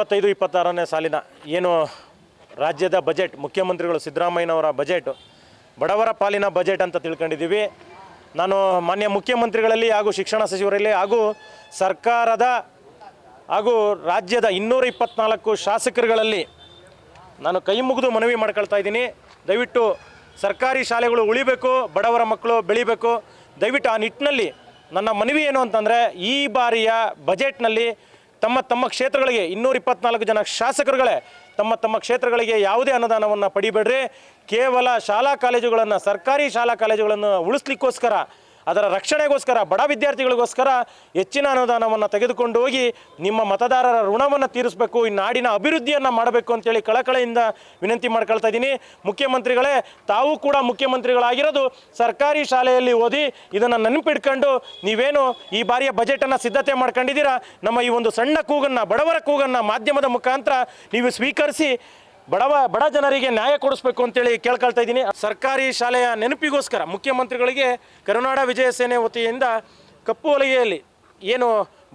25-26ನೇ ಸಾಲಿನ ಏನು ರಾಜ್ಯದ ಬಜೆಟ್ ಮುಖ್ಯಮಂತ್ರಿಗಳು ಸಿದ್ದರಾಮಯ್ಯನವರ ಬಜೆಟ್ ಬಡವರ ಪಾಲಿನ ಬಜೆಟ್ ಅಂತ ತಿಳ್ಕೊಂಡಿದ್ದೀವಿ. ನಾನು ಮಾನ್ಯ ಮುಖ್ಯಮಂತ್ರಿಗಳಲ್ಲಿ ಹಾಗೂ ಶಿಕ್ಷಣ ಸಚಿವರಲ್ಲಿ ಹಾಗೂ ಸರ್ಕಾರದ ಹಾಗೂ ರಾಜ್ಯದ 224 ಶಾಸಕರುಗಳಲ್ಲಿ ನಾನು ಕೈ ಮುಗಿದು ಮನವಿ ಮಾಡ್ಕೊಳ್ತಾ ಇದ್ದೀನಿ. ದಯವಿಟ್ಟು ಸರ್ಕಾರಿ ಶಾಲೆಗಳು ಉಳಿಬೇಕು, ಬಡವರ ಮಕ್ಕಳು ಬೆಳಿಬೇಕು. ದಯವಿಟ್ಟು ಆ ನಿಟ್ಟಿನಲ್ಲಿ ನನ್ನ ಮನವಿ ಏನು ಅಂತಂದರೆ, ಈ ಬಾರಿಯ ಬಜೆಟ್ನಲ್ಲಿ ತಮ್ಮ ಕ್ಷೇತ್ರಗಳಿಗೆ 224 ಜನ ಶಾಸಕರುಗಳೇ ತಮ್ಮ ಕ್ಷೇತ್ರಗಳಿಗೆ ಯಾವುದೇ ಅನುದಾನವನ್ನು ಪಡಿಬೇಡ್ರಿ. ಕೇವಲ ಶಾಲಾ ಕಾಲೇಜುಗಳನ್ನು, ಸರ್ಕಾರಿ ಶಾಲಾ ಕಾಲೇಜುಗಳನ್ನು ಉಳಿಸ್ಲಿಕ್ಕೋಸ್ಕರ, ಅದರ ರಕ್ಷಣೆಗೋಸ್ಕರ, ಬಡ ವಿದ್ಯಾರ್ಥಿಗಳಿಗೋಸ್ಕರ ಹೆಚ್ಚಿನ ಅನುದಾನವನ್ನು ತೆಗೆದುಕೊಂಡು ಹೋಗಿ ನಿಮ್ಮ ಮತದಾರರ ಋಣವನ್ನು ತೀರಿಸಬೇಕು, ಈ ನಾಡಿನ ಅಭಿವೃದ್ಧಿಯನ್ನು ಮಾಡಬೇಕು ಅಂತೇಳಿ ಕಳಕಳಿಯಿಂದ ವಿನಂತಿ ಮಾಡ್ಕೊಳ್ತಾ ಇದ್ದೀನಿ. ಮುಖ್ಯಮಂತ್ರಿಗಳೇ, ತಾವು ಕೂಡ ಮುಖ್ಯಮಂತ್ರಿಗಳಾಗಿರೋದು ಸರ್ಕಾರಿ ಶಾಲೆಯಲ್ಲಿ ಓದಿ ಇದನ್ನು ನೆನಪಿಟ್ಕೊಂಡು ನೀವೇನು ಈ ಬಾರಿಯ ಬಜೆಟನ್ನು ಸಿದ್ಧತೆ ಮಾಡ್ಕೊಂಡಿದ್ದೀರಾ, ನಮ್ಮ ಈ ಒಂದು ಸಣ್ಣ ಕೂಗನ್ನು, ಬಡವರ ಕೂಗನ್ನು ಮಾಧ್ಯಮದ ಮುಖಾಂತರ ನೀವು ಸ್ವೀಕರಿಸಿ ಬಡ ಜನರಿಗೆ ನ್ಯಾಯ ಕೊಡಿಸ್ಬೇಕು ಅಂತೇಳಿ ಕೇಳ್ಕೊಳ್ತಾ ಇದ್ದೀನಿ. ಸರ್ಕಾರಿ ಶಾಲೆಯ ನೆನಪಿಗೋಸ್ಕರ ಮುಖ್ಯಮಂತ್ರಿಗಳಿಗೆ ಕರುನಾಡ ವಿಜಯ ಸೇನೆ ವತಿಯಿಂದ ಕಪ್ಪು ಹೊಲಿಗೆಯಲ್ಲಿ ಏನು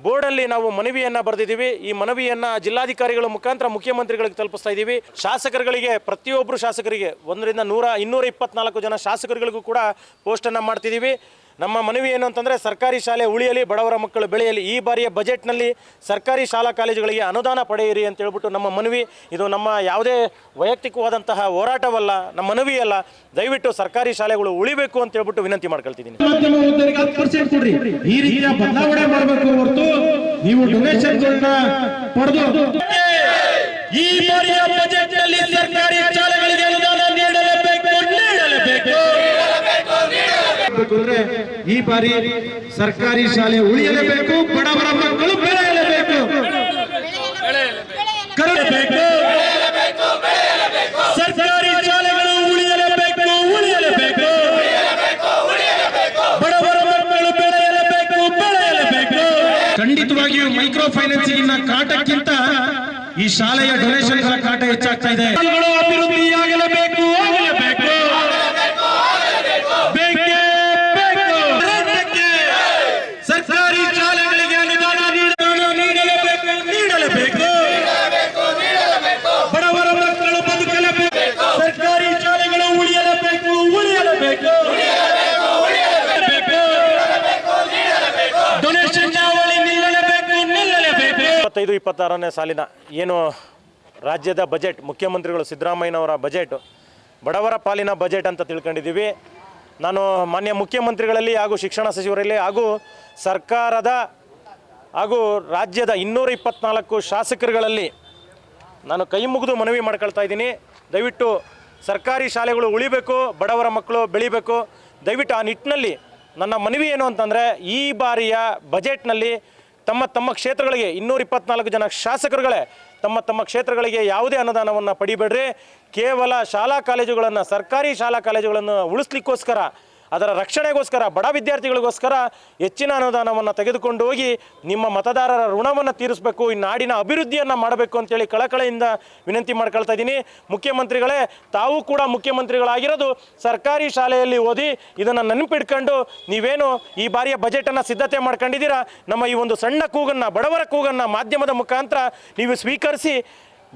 ಬೋರ್ಡಲ್ಲಿ ನಾವು ಮನವಿಯನ್ನು ಬರೆದಿದ್ದೀವಿ. ಈ ಮನವಿಯನ್ನು ಜಿಲ್ಲಾಧಿಕಾರಿಗಳ ಮುಖಾಂತರ ಮುಖ್ಯಮಂತ್ರಿಗಳಿಗೆ ತಲುಪಿಸ್ತಾ ಇದ್ದೀವಿ. ಶಾಸಕರುಗಳಿಗೆ, ಪ್ರತಿಯೊಬ್ಬರು ಶಾಸಕರಿಗೆ 100-224 ಜನ ಶಾಸಕರುಗಳಿಗೂ ಕೂಡ ಪೋಸ್ಟನ್ನು ಮಾಡ್ತಿದ್ದೀವಿ. ನಮ್ಮ ಮನವಿ ಏನು ಅಂತಂದರೆ, ಸರ್ಕಾರಿ ಶಾಲೆ ಉಳಿಯಲಿ, ಬಡವರ ಮಕ್ಕಳು ಬೆಳೆಯಲಿ. ಈ ಬಾರಿಯ ಬಜೆಟ್ನಲ್ಲಿ ಸರ್ಕಾರಿ ಶಾಲಾ ಕಾಲೇಜುಗಳಿಗೆ ಅನುದಾನ ಪಡೆಯಿರಿ ಅಂತ ಹೇಳ್ಬಿಟ್ಟು ನಮ್ಮ ಮನವಿ. ಇದು ನಮ್ಮ ಯಾವುದೇ ವೈಯಕ್ತಿಕವಾದಂತಹ ಹೋರಾಟವಲ್ಲ, ನಮ್ಮ ಮನವಿಯಲ್ಲ. ದಯವಿಟ್ಟು ಸರ್ಕಾರಿ ಶಾಲೆಗಳು ಉಳಿಬೇಕು ಅಂತ ಹೇಳ್ಬಿಟ್ಟು ವಿನಂತಿ ಮಾಡ್ಕೊಳ್ತಿದ್ದೀನಿ. ಈ ರೀತಿಯ ಬದಲಾವಣೆ ಮಾಡಬೇಕು ಹೊರತು ನೀವು ಡೊನೇಷನ್ಗಳನ್ನ ಪಡೆದು ಈ ಬಾರಿಯ ಬಜೆಟ್ನಲ್ಲಿ ಸರ್ಕಾರಿ ಶಾಲೆಗಳಿಗೆ ಅನುದಾನ ನೀಡಲೇಬೇಕು. ಈ ಬಾರಿ ಸರ್ಕಾರಿ ಶಾಲೆ ಉಳಿಯಲೇಬೇಕು, ಬಡವರ ಮಕ್ಕಳು ಬೆಳೆಯಲೇಬೇಕು. ಸರ್ಕಾರಿ ಶಾಲೆಗಳು ಉಳಿಯಲೇಬೇಕು. ಬಡವರ ಮಕ್ಕಳು ಬೆಳೆಯಲೇಬೇಕು. ಖಂಡಿತವಾಗಿಯೂ ಮೈಕ್ರೋ ಫೈನಾನ್ಸಿಂಗ್ ಕಾಟಕ್ಕಿಂತ ಈ ಶಾಲೆಯ ಡೊನೇಷನ್ಗಳ ಕಾಟ ಹೆಚ್ಚಾಗ್ತಾ ಇದೆ. ಅಭಿವೃದ್ಧಿಯಾಗಲೇಬೇಕು. ಸರ್ಕಾರಿ ಶಾಲೆಗಳಿಗೆ ಅನುದಾನ ನೀಡಲೇಬೇಕು. ಬಡವರ ಮಕ್ಕಳು ಬದುಕಲೇಬೇಕು. ಸರ್ಕಾರಿ ಶಾಲೆಗಳು ಉಳಿಯಲೇಬೇಕು. ಡೊನೇಷನ್ ಚಾವಳಿ ನಿಲ್ಲಲೇಬೇಕು. 25-26ನೇ ಸಾಲಿನ ಏನು ರಾಜ್ಯದ ಬಜೆಟ್ ಮುಖ್ಯಮಂತ್ರಿಗಳು ಸಿದ್ದರಾಮಯ್ಯನವರ ಬಜೆಟ್ ಬಡವರ ಪಾಲಿನ ಬಜೆಟ್ ಅಂತ ತಿಳ್ಕೊಂಡಿದ್ದೀವಿ. ನಾನು ಮಾನ್ಯ ಮುಖ್ಯಮಂತ್ರಿಗಳಲ್ಲಿ ಹಾಗೂ ಶಿಕ್ಷಣ ಸಚಿವರಲ್ಲಿ ಹಾಗೂ ಸರ್ಕಾರದ ಹಾಗೂ ರಾಜ್ಯದ 224 ಶಾಸಕರುಗಳಲ್ಲಿ ನಾನು ಕೈ ಮುಗಿದು ಮನವಿ ಮಾಡ್ಕೊಳ್ತಾ ಇದ್ದೀನಿ. ದಯವಿಟ್ಟು ಸರ್ಕಾರಿ ಶಾಲೆಗಳು ಉಳಿಬೇಕು, ಬಡವರ ಮಕ್ಕಳು ಬೆಳಿಬೇಕು. ದಯವಿಟ್ಟು ಆ ನಿಟ್ಟಿನಲ್ಲಿ ನನ್ನ ಮನವಿ ಏನು ಅಂತಂದರೆ, ಈ ಬಾರಿಯ ಬಜೆಟ್ನಲ್ಲಿ ತಮ್ಮ ಕ್ಷೇತ್ರಗಳಿಗೆ 224 ಜನ ಶಾಸಕರುಗಳೇ ತಮ್ಮ ಕ್ಷೇತ್ರಗಳಿಗೆ ಯಾವುದೇ ಅನುದಾನವನ್ನು ಪಡಿಬೇಡ್ರಿ. ಕೇವಲ ಶಾಲಾ ಕಾಲೇಜುಗಳನ್ನು, ಸರ್ಕಾರಿ ಶಾಲಾ ಕಾಲೇಜುಗಳನ್ನು ಉಳಿಸ್ಲಿಕ್ಕೋಸ್ಕರ, ಅದರ ರಕ್ಷಣೆಗೋಸ್ಕರ, ಬಡ ವಿದ್ಯಾರ್ಥಿಗಳಿಗೋಸ್ಕರ ಹೆಚ್ಚಿನ ಅನುದಾನವನ್ನು ತೆಗೆದುಕೊಂಡು ಹೋಗಿ ನಿಮ್ಮ ಮತದಾರರ ಋಣವನ್ನು ತೀರಿಸಬೇಕು, ಈ ನಾಡಿನ ಅಭಿವೃದ್ಧಿಯನ್ನು ಮಾಡಬೇಕು ಅಂತೇಳಿ ಕಳಕಳಿಯಿಂದ ವಿನಂತಿ ಮಾಡ್ಕೊಳ್ತಾ ಇದ್ದೀನಿ. ಮುಖ್ಯಮಂತ್ರಿಗಳೇ, ತಾವು ಕೂಡ ಮುಖ್ಯಮಂತ್ರಿಗಳಾಗಿರೋದು ಸರ್ಕಾರಿ ಶಾಲೆಯಲ್ಲಿ ಓದಿ ಇದನ್ನು ನೆನಪಿಟ್ಕೊಂಡು ನೀವೇನು ಈ ಬಾರಿಯ ಬಜೆಟನ್ನು ಸಿದ್ಧತೆ ಮಾಡ್ಕೊಂಡಿದ್ದೀರಾ, ನಮ್ಮ ಈ ಒಂದು ಸಣ್ಣ ಕೂಗನ್ನು, ಬಡವರ ಕೂಗನ್ನು ಮಾಧ್ಯಮದ ಮುಖಾಂತರ ನೀವು ಸ್ವೀಕರಿಸಿ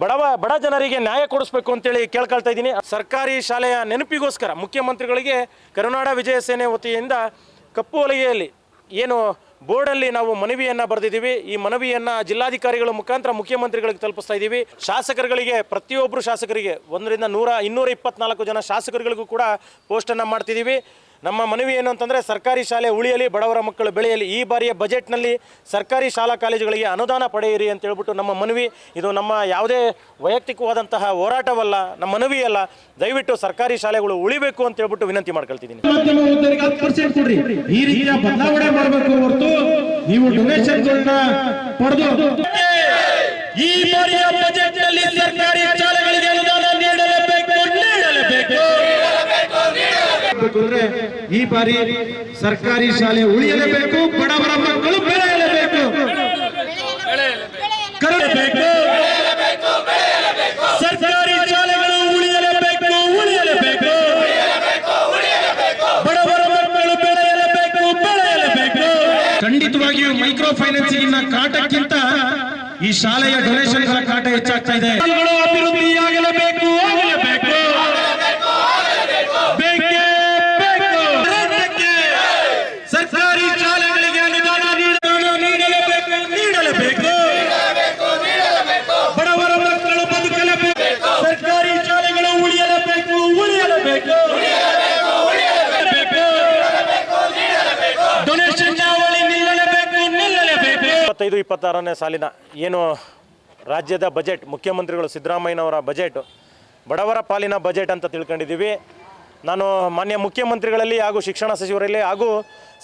ಬಡ ಜನರಿಗೆ ನ್ಯಾಯ ಕೊಡಿಸ್ಬೇಕು ಅಂತೇಳಿ ಕೇಳ್ಕೊಳ್ತಾ ಇದ್ದೀನಿ. ಸರ್ಕಾರಿ ಶಾಲೆಯ ನೆನಪಿಗೋಸ್ಕರ ಮುಖ್ಯಮಂತ್ರಿಗಳಿಗೆ ಕರುನಾಡ ವಿಜಯ ಸೇನೆ ವತಿಯಿಂದ ಕಪ್ಪು ಹೊಲಿಗೆಯಲ್ಲಿ ಏನು ಬೋರ್ಡಲ್ಲಿ ನಾವು ಮನವಿಯನ್ನು ಬರೆದಿದ್ದೀವಿ. ಈ ಮನವಿಯನ್ನು ಜಿಲ್ಲಾಧಿಕಾರಿಗಳ ಮುಖಾಂತರ ಮುಖ್ಯಮಂತ್ರಿಗಳಿಗೆ ತಲುಪಿಸ್ತಾ ಇದ್ದೀವಿ. ಶಾಸಕರುಗಳಿಗೆ, ಪ್ರತಿಯೊಬ್ಬರು ಶಾಸಕರಿಗೆ 100-224 ಜನ ಶಾಸಕರುಗಳಿಗೂ ಕೂಡ ಪೋಸ್ಟನ್ನು ಮಾಡ್ತಿದ್ದೀವಿ. ನಮ್ಮ ಮನವಿ ಏನು ಅಂತಂದರೆ, ಸರ್ಕಾರಿ ಶಾಲೆ ಉಳಿಯಲಿ, ಬಡವರ ಮಕ್ಕಳು ಬೆಳೆಯಲಿ. ಈ ಬಾರಿಯ ಬಜೆಟ್ನಲ್ಲಿ ಸರ್ಕಾರಿ ಶಾಲಾ ಕಾಲೇಜುಗಳಿಗೆ ಅನುದಾನ ಪಡೆಯಿರಿ ಅಂತ ಹೇಳ್ಬಿಟ್ಟು ನಮ್ಮ ಮನವಿ. ಇದು ನಮ್ಮ ಯಾವುದೇ ವೈಯಕ್ತಿಕವಾದಂತಹ ಹೋರಾಟವಲ್ಲ, ನಮ್ಮ ಮನವಿಯಲ್ಲ. ದಯವಿಟ್ಟು ಸರ್ಕಾರಿ ಶಾಲೆಗಳು ಉಳಿಬೇಕು ಅಂತ ಹೇಳ್ಬಿಟ್ಟು ವಿನಂತಿ ಮಾಡ್ಕೊಳ್ತಿದ್ದೀನಿ. ಈ ರೀತಿಯ ಬದಲಾವಣೆ ಮಾಡಬೇಕು ಹೊರತು ನೀವು ಡೊನೇಷನ್ಗಳನ್ನ ಪಡೆದು ಈ ಬಾರಿಯ ಬಜೆಟ್ನಲ್ಲಿ ಸರ್ಕಾರಿ ಶಾಲೆಗಳಿಗೆ ಅನುದಾನ ನೀಡಲೇಬೇಕು. ಈ ಬಾರಿ ಸರ್ಕಾರಿ ಶಾಲೆ ಉಳಿಯಲೇಬೇಕು, ಬಡವರ ಮಕ್ಕಳು ಬೆಳೆಯಲೇಬೇಕು. ಸರ್ಕಾರಿ ಶಾಲೆಗಳು ಉಳಿಯಲೇಬೇಕು. ಬಡವರ ಮಕ್ಕಳು ಬೆಳೆಯಲೇಬೇಕು. ಖಂಡಿತವಾಗಿಯೂ ಮೈಕ್ರೋ ಫೈನಾನ್ಸಿಂಗ್ ಕಾಟಕ್ಕಿಂತ ಈ ಶಾಲೆಯ ಡೊನೇಷನ್ಗಳ ಕಾಟ ಹೆಚ್ಚಾಗ್ತಾ ಇದೆ. ಅಭಿವೃದ್ಧಿಯಾಗಲೇಬೇಕು, ಆಗಲೇಬೇಕು. ಬೇಕೇ ಬೇಕು. ಸರ್ಕಾರಿ ಶಾಲೆಗಳಿಗೆ ಅನುದಾನ ನೀಡಲೇಬೇಕು. ಬಡವರ ಮಕ್ಕಳು ಬದುಕಲೇಬೇಕು. ಸರ್ಕಾರಿ ಶಾಲೆಗಳು ಉಳಿಯಲೇಬೇಕು. ಡೊನೇಷನ್ ಚಾವಳಿ ನಿಲ್ಲಲೇಬೇಕು. 25-26ನೇ ಸಾಲಿನ ಏನು ರಾಜ್ಯದ ಬಜೆಟ್, ಮುಖ್ಯಮಂತ್ರಿಗಳು ಸಿದ್ದರಾಮಯ್ಯನವರ ಬಜೆಟ್ ಬಡವರ ಪಾಲಿನ ಬಜೆಟ್ ಅಂತ ತಿಳ್ಕೊಂಡಿದ್ದೀವಿ. ನಾನು ಮಾನ್ಯ ಮುಖ್ಯಮಂತ್ರಿಗಳಲ್ಲಿ ಹಾಗೂ ಶಿಕ್ಷಣ ಸಚಿವರಲ್ಲಿ ಹಾಗೂ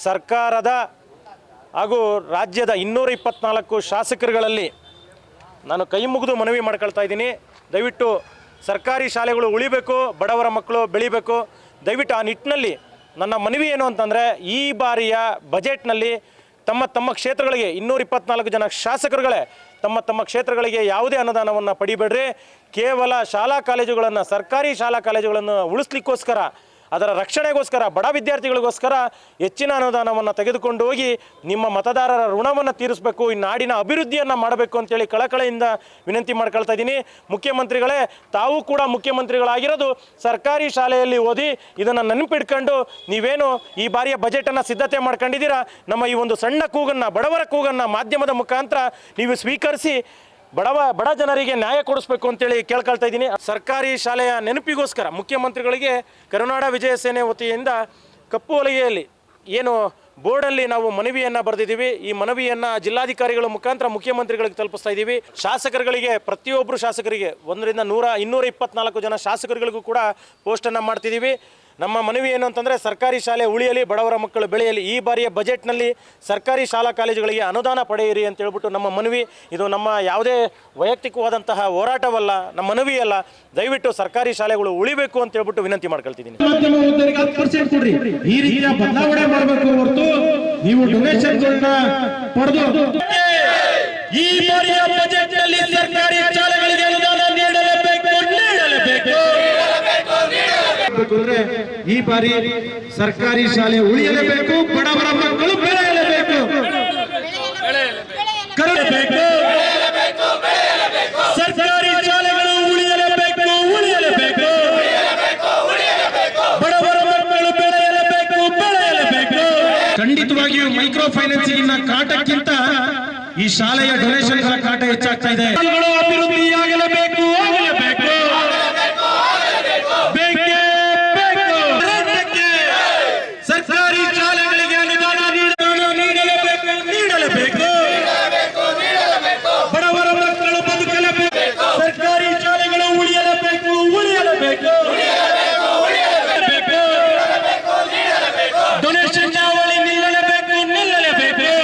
ಸರ್ಕಾರದ ಹಾಗೂ ರಾಜ್ಯದ 224 ಶಾಸಕರುಗಳಲ್ಲಿ ನಾನು ಕೈ ಮುಗಿದು ಮನವಿ ಮಾಡ್ಕೊಳ್ತಾ ಇದ್ದೀನಿ. ದಯವಿಟ್ಟು ಸರ್ಕಾರಿ ಶಾಲೆಗಳು ಉಳಿಬೇಕು, ಬಡವರ ಮಕ್ಕಳು ಬೆಳಿಬೇಕು. ದಯವಿಟ್ಟು ಆ ನಿಟ್ಟಿನಲ್ಲಿ ನನ್ನ ಮನವಿ ಏನು ಅಂತಂದರೆ, ಈ ಬಾರಿಯ ಬಜೆಟ್ನಲ್ಲಿ ತಮ್ಮ ಕ್ಷೇತ್ರಗಳಿಗೆ 224 ಜನ ಶಾಸಕರುಗಳೇ ತಮ್ಮ ಕ್ಷೇತ್ರಗಳಿಗೆ ಯಾವುದೇ ಅನುದಾನವನ್ನು ಪಡಿಬೇಡ್ರಿ. ಕೇವಲ ಶಾಲಾ ಕಾಲೇಜುಗಳನ್ನು, ಸರ್ಕಾರಿ ಶಾಲಾ ಕಾಲೇಜುಗಳನ್ನು ಉಳಿಸ್ಲಿಕ್ಕೋಸ್ಕರ, ಅದರ ರಕ್ಷಣೆಗೋಸ್ಕರ, ಬಡ ವಿದ್ಯಾರ್ಥಿಗಳಿಗೋಸ್ಕರ ಹೆಚ್ಚಿನ ಅನುದಾನವನ್ನು ತೆಗೆದುಕೊಂಡು ಹೋಗಿ ನಿಮ್ಮ ಮತದಾರರ ಋಣವನ್ನು ತೀರಿಸಬೇಕು, ಈ ನಾಡಿನ ಅಭಿವೃದ್ಧಿಯನ್ನು ಮಾಡಬೇಕು ಅಂತೇಳಿ ಕಳಕಳಿಯಿಂದ ವಿನಂತಿ ಮಾಡ್ಕೊಳ್ತಾ ಇದ್ದೀನಿ. ಮುಖ್ಯಮಂತ್ರಿಗಳೇ, ತಾವು ಕೂಡ ಮುಖ್ಯಮಂತ್ರಿಗಳಾಗಿರೋದು ಸರ್ಕಾರಿ ಶಾಲೆಯಲ್ಲಿ ಓದಿ ಇದನ್ನು ನೆನಪಿಟ್ಕೊಂಡು ನೀವೇನು ಈ ಬಾರಿಯ ಬಜೆಟನ್ನು ಸಿದ್ಧತೆ ಮಾಡ್ಕೊಂಡಿದ್ದೀರಾ, ನಮ್ಮ ಈ ಒಂದು ಸಣ್ಣ ಕೂಗನ್ನು, ಬಡವರ ಕೂಗನ್ನು ಮಾಧ್ಯಮದ ಮುಖಾಂತರ ನೀವು ಸ್ವೀಕರಿಸಿ ಬಡ ಜನರಿಗೆ ನ್ಯಾಯ ಕೊಡಿಸ್ಬೇಕು ಅಂತೇಳಿ ಕೇಳ್ಕೊಳ್ತಾ ಇದ್ದೀನಿ. ಸರ್ಕಾರಿ ಶಾಲೆಯ ನೆನಪಿಗೋಸ್ಕರ ಮುಖ್ಯಮಂತ್ರಿಗಳಿಗೆ ಕರುನಾಡ ವಿಜಯ ಸೇನೆ ವತಿಯಿಂದ ಕಪ್ಪು ಹೊಲಿಗೆಯಲ್ಲಿ ಏನು ಬೋರ್ಡಲ್ಲಿ ನಾವು ಮನವಿಯನ್ನು ಬರೆದಿದ್ದೀವಿ. ಈ ಮನವಿಯನ್ನು ಜಿಲ್ಲಾಧಿಕಾರಿಗಳ ಮುಖಾಂತರ ಮುಖ್ಯಮಂತ್ರಿಗಳಿಗೆ ತಲುಪಿಸ್ತಾ ಇದ್ದೀವಿ. ಶಾಸಕರುಗಳಿಗೆ, ಪ್ರತಿಯೊಬ್ಬರು ಶಾಸಕರಿಗೆ 100-224 ಜನ ಶಾಸಕರುಗಳಿಗೂ ಕೂಡ ಪೋಸ್ಟನ್ನು ಮಾಡ್ತಿದ್ದೀವಿ. ನಮ್ಮ ಮನವಿ ಏನು ಅಂತಂದರೆ, ಸರ್ಕಾರಿ ಶಾಲೆ ಉಳಿಯಲಿ, ಬಡವರ ಮಕ್ಕಳು ಬೆಳೆಯಲಿ. ಈ ಬಾರಿಯ ಬಜೆಟ್ನಲ್ಲಿ ಸರ್ಕಾರಿ ಶಾಲಾ ಕಾಲೇಜುಗಳಿಗೆ ಅನುದಾನ ಪಡೆಯಿರಿ ಅಂತ ಹೇಳ್ಬಿಟ್ಟು ನಮ್ಮ ಮನವಿ. ಇದು ನಮ್ಮ ಯಾವುದೇ ವೈಯಕ್ತಿಕವಾದಂತಹ ಹೋರಾಟವಲ್ಲ, ನಮ್ಮ ಮನವಿಯಲ್ಲ. ದಯವಿಟ್ಟು ಸರ್ಕಾರಿ ಶಾಲೆಗಳು ಉಳಿಬೇಕು ಅಂತ ಹೇಳ್ಬಿಟ್ಟು ವಿನಂತಿ ಮಾಡ್ಕೊಳ್ತಿದ್ದೀನಿ. ಮಾಧ್ಯಮ ಓದುಗರಿಗೆ 10% ಕೊಡ್ರಿ. ಈ ರೀತಿಯ ಬದಲಾವಣೆ ಮಾಡಬೇಕು ಹೊರತು ನೀವು ಡೊನೇಷನ್ಗಳನ್ನ ಪಡೆದು ಈ ಬಾರಿಯ ಬಜೆಟ್ನಲ್ಲಿ ಸರ್ಕಾರಿ ಶಾಲೆಗಳಿಗೆ ಅನುದಾನ ನೀಡಲೇಬೇಕು. ಅಂದ್ರೆ ಈ ಬಾರಿ ಸರ್ಕಾರಿ ಶಾಲೆ ಉಳಿಯಲೇಬೇಕು, ಬಡವರ ಮಕ್ಕಳು ಬೆಳೆಯಲೇಬೇಕು. ಸರ್ಕಾರಿ ಶಾಲೆಗಳು ಉಳಿಯಲೇಬೇಕು. ಬಡವರ ಮಕ್ಕಳು ಬೆಳೆಯಲೇಬೇಕು. ಖಂಡಿತವಾಗಿಯೂ ಮೈಕ್ರೋ ಫೈನಾನ್ಸಿಂಗ್ ಕಾಟಕ್ಕಿಂತ ಈ ಶಾಲೆಯ ಡೊನೇಷನ್ಗಳ ಕಾಟ ಹೆಚ್ಚಾಗ್ತಾ ಇದೆ.